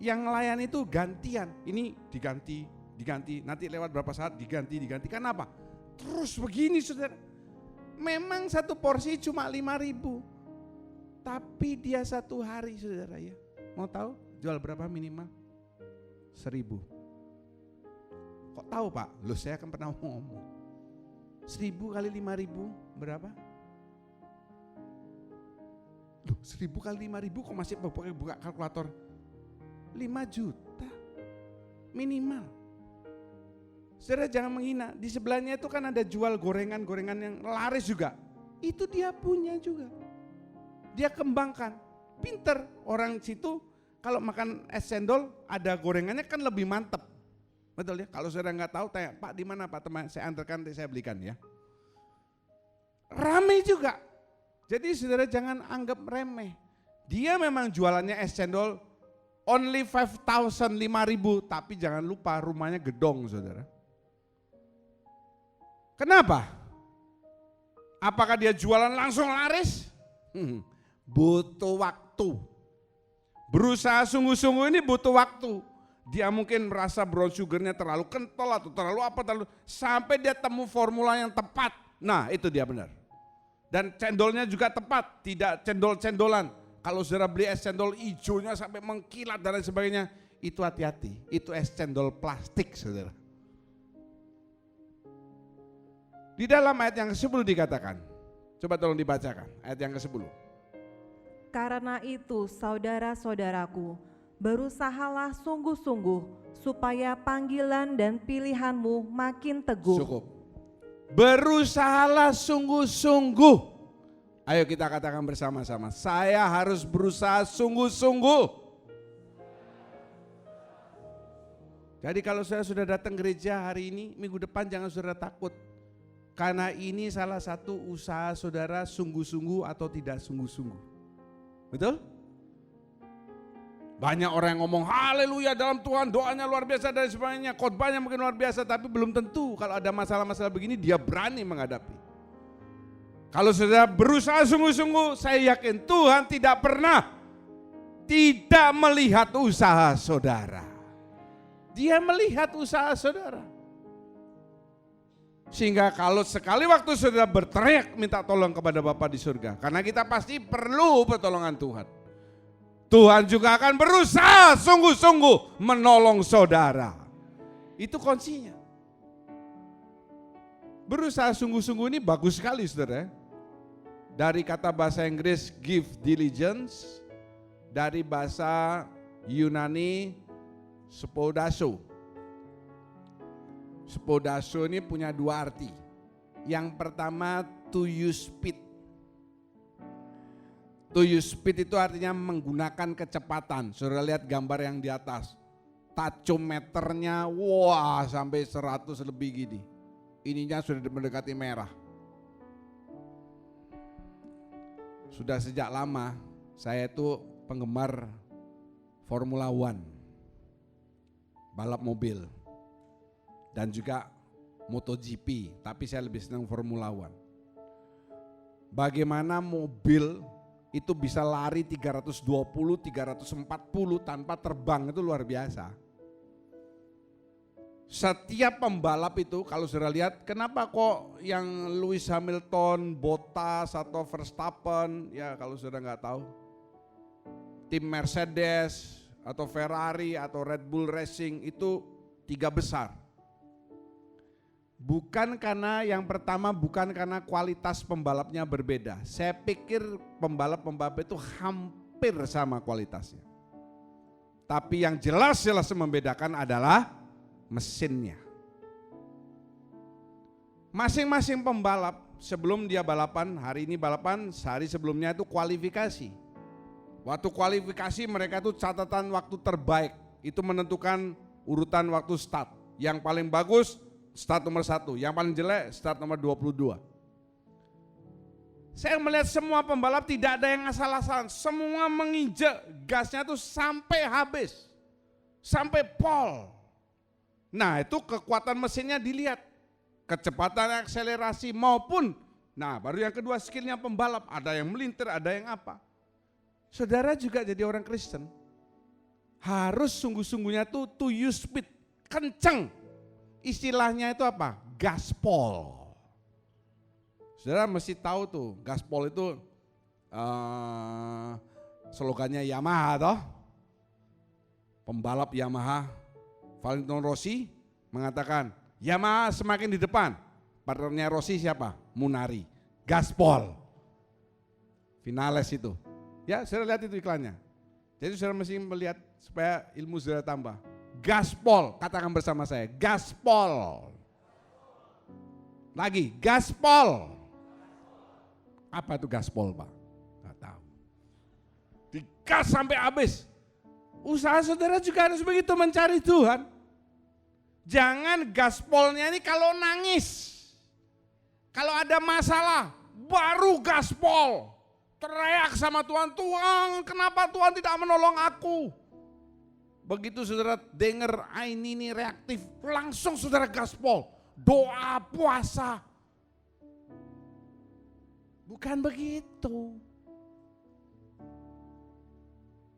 Yang nelayan itu gantian, ini diganti, nanti lewat berapa saat diganti. Kenapa? Terus begini saudara. Memang satu porsi cuma 5.000, tapi dia satu hari saudara ya. Mau tahu? Jual berapa minimal? 1.000. Kok tahu Pak? Loh saya kan pernah ngomong. 1.000 kali 5.000 berapa? Loh 1.000 kali 5.000 kok masih buka kalkulator? 5 juta minimal. Saudara jangan menghina. Di sebelahnya itu kan ada jual gorengan-gorengan yang laris juga. Itu dia punya juga. Dia kembangkan. Pinter orang situ. Kalau makan es cendol ada gorengannya kan lebih mantep. Betul ya? Kalau saudara nggak tahu tanya, Pak di mana Pak, teman saya antarkan, saya belikan ya. Rame juga. Jadi saudara jangan anggap remeh. Dia memang jualannya es cendol only 5.000, 5.000, tapi jangan lupa rumahnya gedong saudara. Kenapa? Apakah dia jualan langsung laris? Butuh waktu. Berusaha sungguh-sungguh ini butuh waktu. Dia mungkin merasa brown sugarnya terlalu kental atau terlalu sampai dia temu formula yang tepat. Nah itu dia benar. Dan cendolnya juga tepat, tidak cendol-cendolan. Kalau saudara beli es cendol hijaunya sampai mengkilat dan lain sebagainya, itu hati-hati. Itu es cendol plastik saudara. Di dalam ayat yang ke-10 dikatakan, coba tolong dibacakan ayat yang ke-10.
Karena itu saudara-saudaraku, berusahalah sungguh-sungguh supaya panggilan dan pilihanmu makin teguh.
Cukup. Berusahalah sungguh-sungguh. Ayo kita katakan bersama-sama, saya harus berusaha sungguh-sungguh. Jadi kalau saya sudah datang gereja hari ini, minggu depan jangan saudara takut. Karena ini salah satu usaha saudara sungguh-sungguh atau tidak sungguh-sungguh. Betul? Banyak orang yang ngomong haleluya dalam Tuhan, doanya luar biasa dan sebagainya, khotbahnya mungkin luar biasa, tapi belum tentu kalau ada masalah-masalah begini dia berani menghadapi. Kalau saudara berusaha sungguh-sungguh, saya yakin Tuhan tidak pernah tidak melihat usaha saudara. Dia melihat usaha saudara. Sehingga kalau sekali waktu saudara berteriak minta tolong kepada Bapa di surga, karena kita pasti perlu pertolongan Tuhan. Tuhan juga akan berusaha sungguh-sungguh menolong saudara. Itu kuncinya. Berusaha sungguh-sungguh ini bagus sekali saudara. Dari kata bahasa Inggris give diligence, dari bahasa Yunani spodaso. Spodaso ini punya dua arti. Yang pertama to use speed. To use speed itu artinya menggunakan kecepatan. Saudara lihat gambar yang di atas. Tachometernya wah sampai 100 lebih gini. Ininya sudah mendekati merah. Sudah sejak lama saya itu penggemar Formula One. Balap mobil. Dan juga MotoGP, tapi saya lebih senang Formula One. Bagaimana mobil itu bisa lari 320, 340 tanpa terbang, itu luar biasa. Setiap pembalap itu kalau sudah lihat, kenapa kok yang Lewis Hamilton, Bottas atau Verstappen, ya kalau sudah nggak tahu, tim Mercedes atau Ferrari atau Red Bull Racing itu tiga besar. Bukan karena yang pertama, bukan karena kualitas pembalapnya berbeda. Saya pikir pembalap-pembalap itu hampir sama kualitasnya. Tapi yang jelas-jelas membedakan adalah mesinnya. Masing-masing pembalap sebelum dia balapan, hari ini balapan, sehari sebelumnya itu kualifikasi. Waktu kualifikasi mereka itu catatan waktu terbaik, itu menentukan urutan waktu start. Yang paling bagus start nomor 1, yang paling jelek start nomor 22. Saya melihat semua pembalap tidak ada yang asal-asalan, semua menginjak gasnya itu sampai habis, sampai pol. Nah itu kekuatan mesinnya dilihat, kecepatan akselerasi maupun, nah baru yang kedua skillnya pembalap, ada yang melintir, ada yang apa. Saudara juga jadi orang Kristen, harus sungguh-sungguhnya tuh to use speed, kenceng. Istilahnya itu apa? Gaspol. Saudara mesti tahu tuh, gaspol itu slogannya Yamaha toh. Pembalap Yamaha, Valentino Rossi mengatakan, Yamaha semakin di depan. Partnernya Rossi siapa? Munari. Gaspol. Finales itu. Ya, saudara lihat itu iklannya. Jadi saudara mesti melihat supaya ilmu saudara tambah. Gaspol, katakan bersama saya, gaspol. Lagi, gaspol. Apa itu gaspol, Pak? Nggak tahu. Digas sampai habis. Usaha saudara juga harus begitu mencari Tuhan. Jangan gaspolnya ini kalau nangis. Kalau ada masalah, baru gaspol. Teriak sama Tuhan, Tuhan kenapa Tuhan tidak menolong aku? Begitu saudara dengar ini reaktif, langsung saudara gaspol, doa, puasa. Bukan begitu.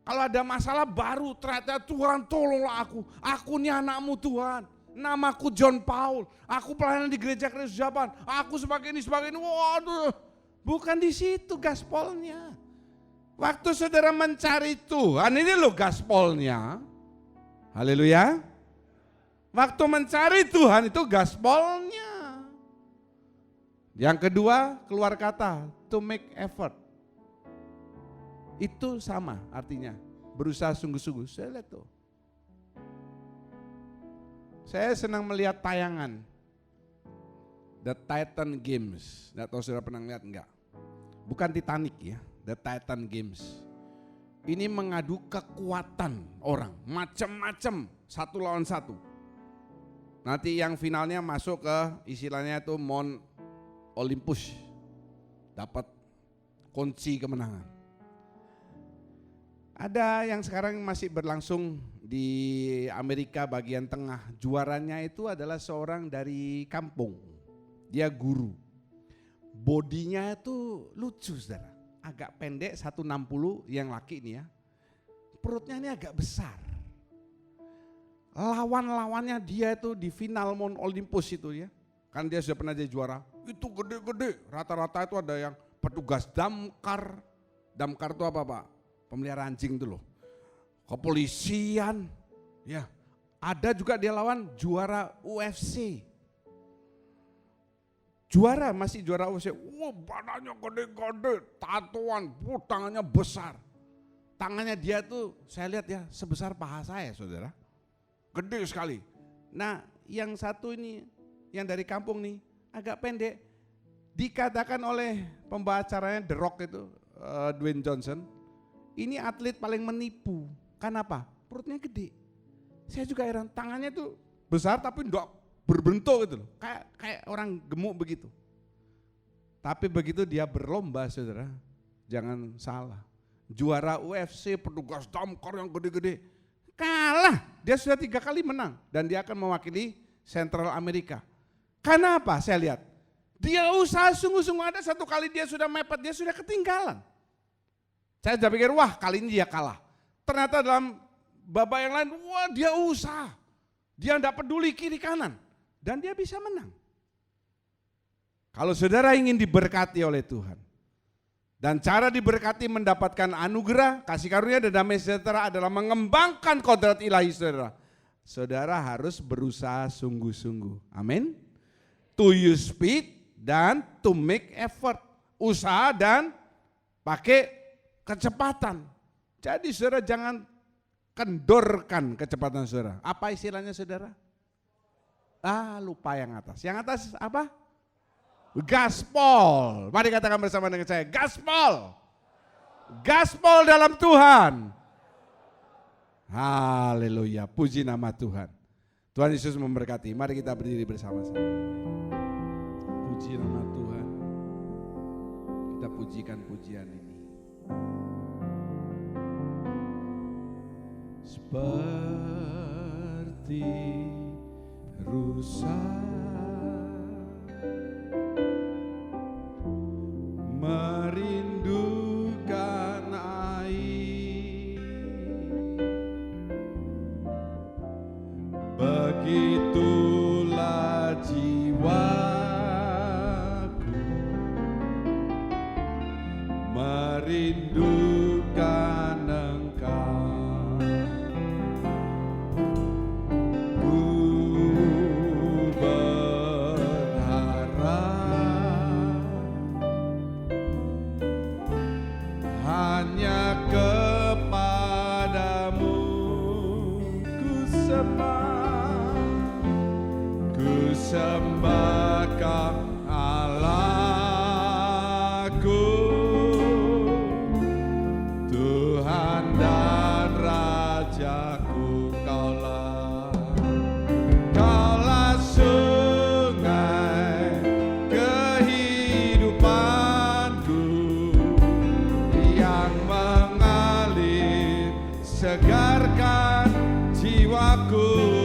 Kalau ada masalah baru ternyata Tuhan tolonglah aku ini anakmu Tuhan. Namaku John Paul, aku pelayanan di gereja Kristus Japan, aku sebagai ini, waduh. Bukan di situ gaspolnya. Waktu saudara mencari Tuhan, ini loh gaspolnya. Haleluya. Waktu mencari Tuhan itu gaspolnya. Yang kedua, keluar kata to make effort. Itu sama artinya, berusaha sungguh-sungguh. Saya lihat tuh. Saya senang melihat tayangan The Titan Games. Nggak tahu saudara pernah lihat enggak? Bukan Titanic ya, The Titan Games. Ini mengadu kekuatan orang, macam-macam, satu lawan satu. Nanti yang finalnya masuk ke istilahnya itu Mount Olympus, dapat kunci kemenangan. Ada yang sekarang masih berlangsung di Amerika bagian tengah. Juaranya itu adalah seorang dari kampung. Dia guru. Bodinya itu lucu saudara. Agak pendek 160 yang laki ini ya. Perutnya ini agak besar. Lawan-lawannya dia itu di final Mount Olympus itu ya. Kan dia sudah pernah jadi juara. Itu gede-gede. Rata-rata itu ada yang petugas damkar. Damkar itu apa Pak? Pemelihara anjing itu loh. Kepolisian. Ya. Ada juga dia lawan juara UFC. Juara, masih juara UFC. Wah, badannya gede-gede, tatoan, tangannya besar. Tangannya dia tuh saya lihat ya sebesar paha saya saudara. Gede sekali. Nah yang satu ini, yang dari kampung nih agak pendek. Dikatakan oleh pembawa acaranya The Rock itu, Dwayne Johnson. Ini atlet paling menipu. Kenapa? Perutnya gede. Saya juga heran, tangannya tuh besar tapi enggak berbentuk gitu loh. Kayak orang gemuk begitu. Tapi begitu dia berlomba saudara, jangan salah. Juara UFC, petugas damkar yang gede-gede. Kalah, dia sudah 3 kali menang. Dan dia akan mewakili Central Amerika. Kenapa saya lihat? Dia usaha sungguh-sungguh, ada 1 kali dia sudah mepet, dia sudah ketinggalan. Saya sudah pikir, wah kali ini dia kalah. Ternyata dalam babak yang lain, wah dia usaha. Dia tidak peduli kiri kanan. Dan dia bisa menang. Kalau saudara ingin diberkati oleh Tuhan. Dan cara diberkati mendapatkan anugerah, kasih karunia dan damai sejahtera adalah mengembangkan kodrat ilahi saudara. Saudara harus berusaha sungguh-sungguh. Amin. To use speed dan to make effort. Usaha dan pakai kecepatan. Jadi saudara jangan kendorkan kecepatan saudara. Apa istilahnya saudara? Lupa yang atas. Yang atas apa? Gaspol. Mari katakan bersama dengan saya, gaspol. Gaspol dalam Tuhan. Haleluya, puji nama Tuhan. Tuhan Yesus memberkati. Mari kita berdiri bersama-sama. Puji nama Tuhan. Kita pujikan pujian ini. Seperti rusa merindukan air, begitulah jiwaku merindukan Engkau. Sembahkan Allahku, Tuhan dan Rajaku. Kaulah sungai kehidupanku yang mengalir, segarkan jiwaku.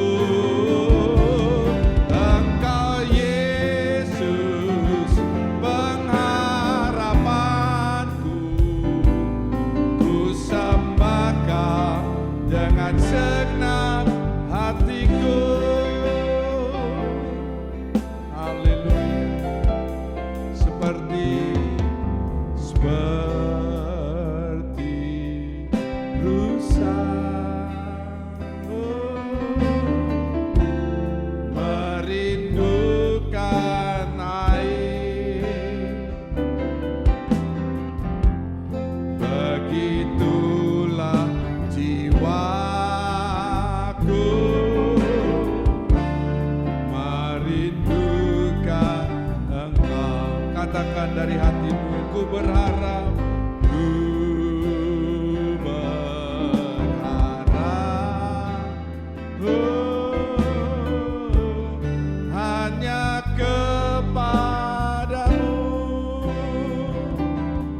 Segenap hatiku, haleluya, seperti rusa merindukan air, begitulah jiwa merindukan Engkau. Katakan dari hatimu, ku berharap, ku berharap, hanya kepadamu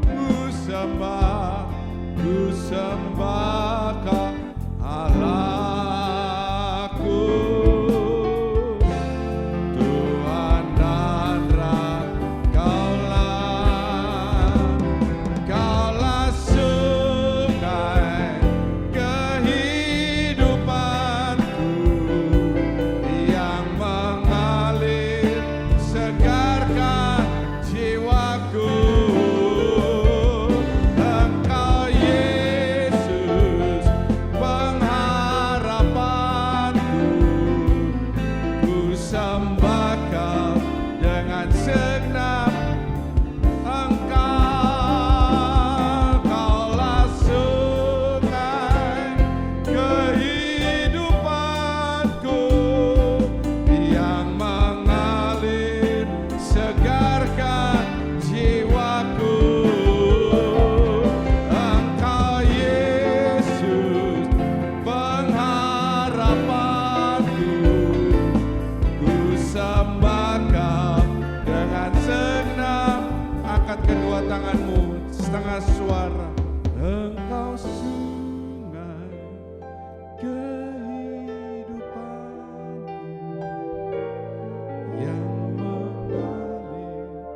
ku sembah, ku sembah. kedua tanganmu setengah suara. Engkau sungai kehidupanku yang mengalir,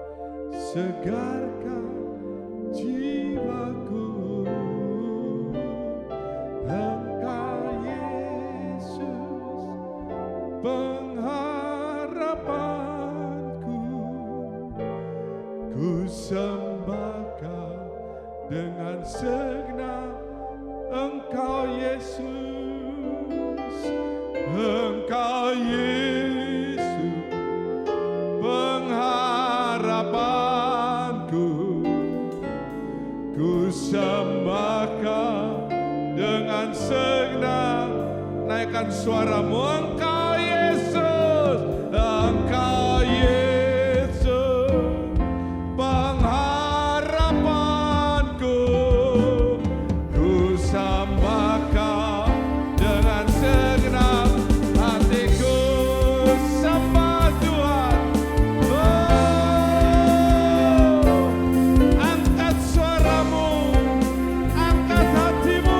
segarkan jiwaku. Engkau Yesus pengharapanku, ku sembah Kau dengan segenap. Engkau Yesus, Engkau Yesus pengharapanku, ku sembah Kau dengan segenap. Naikkan suaramu. Engkau Yesus, Engkau Yesus pengharapanku, ku sembah Kau dengan segenap hatiku. Sembah Tuhan. Angkat suaramu, angkat hatimu.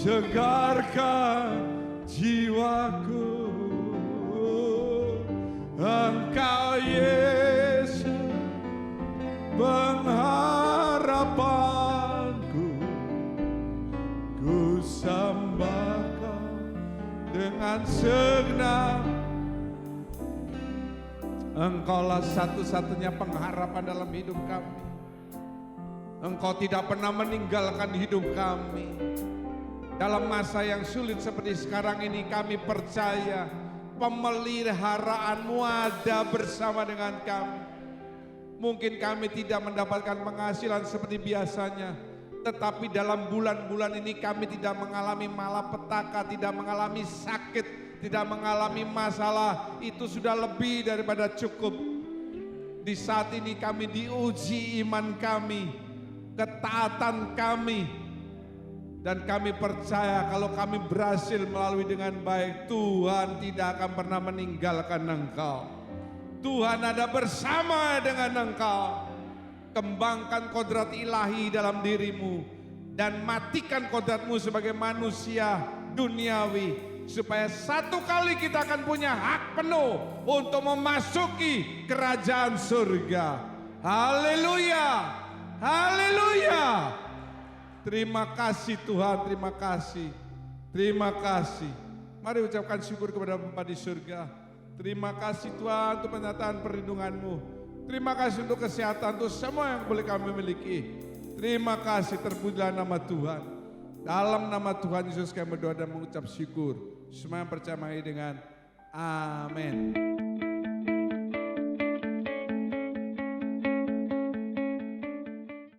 Segarkan jiwaku. Engkau Yesus pengharapanku, ku sembah Kau dengan segenap. Engkaulah satu-satunya pengharapan dalam hidup kami. Engkau tidak pernah meninggalkan hidup kami. Dalam masa yang sulit seperti sekarang ini, kami percaya pemeliharaanmu ada bersama dengan kami. Mungkin kami tidak mendapatkan penghasilan seperti biasanya, tetapi dalam bulan-bulan ini kami tidak mengalami malapetaka, tidak mengalami sakit, tidak mengalami masalah. Itu sudah lebih daripada cukup. Di saat ini kami diuji iman kami, ketaatan kami, dan kami percaya kalau kami berhasil melalui dengan baik, Tuhan tidak akan pernah meninggalkan Engkau. Tuhan ada bersama dengan Engkau. Kembangkan kodrat ilahi dalam dirimu. dan matikan kodratmu sebagai manusia duniawi. Supaya satu kali kita akan punya hak penuh untuk memasuki kerajaan surga. Haleluya, haleluya. Terima kasih Tuhan, terima kasih. Terima kasih. Mari ucapkan syukur kepada Bapa di surga. Terima kasih Tuhan untuk penyataan perlindungan-Mu. Terima kasih untuk kesehatan, untuk semua yang boleh kami miliki. Terima kasih, terpujilah nama Tuhan. Dalam nama Tuhan Yesus kami berdoa dan mengucap syukur. Semua yang percaya dengan amin.